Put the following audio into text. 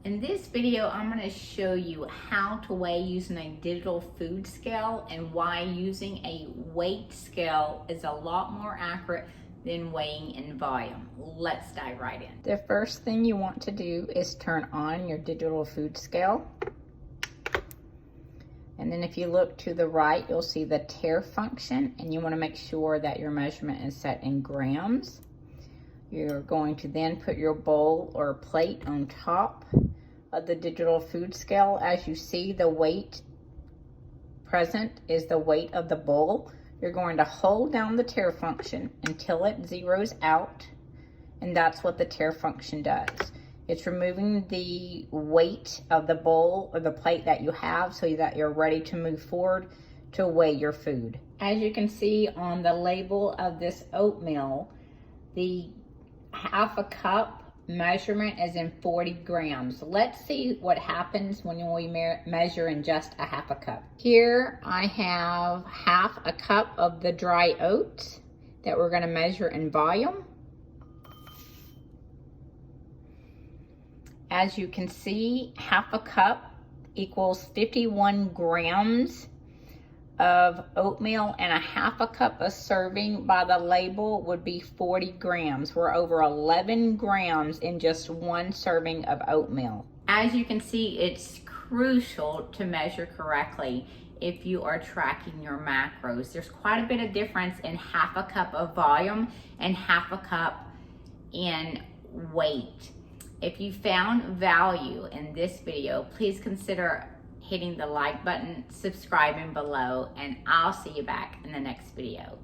In this video, I'm going to show you how to weigh using a digital food scale and why using a weight scale is a lot more accurate than weighing in volume. Let's dive right in. The first thing you want to do is turn on your digital food scale. And then if you look to the right, you'll see the tare function, and you want to make sure that your measurement is set in grams. You're going to then put your bowl or plate on top of the digital food scale. As you see, the weight present is the weight of the bowl. You're going to hold down the tare function until it zeroes out, and that's what the tare function does. It's removing the weight of the bowl or the plate that you have so that you're ready to move forward to weigh your food. As you can see on the label of this oatmeal, the half a cup measurement is in 40 grams. Let's see what happens when we measure in just a half a cup. Here I have half a cup of the dry oats that we're going to measure in volume. As you can see, half a cup equals 51 grams of oatmeal, and a half a cup of serving by the label would be 40 grams. We're over 11 grams in just one serving of oatmeal. As you can see, it's crucial to measure correctly if you are tracking your macros. There's quite a bit of difference in half a cup of volume and half a cup in weight. If you found value in this video, please consider hitting the like button, subscribing below, and I'll see you back in the next video.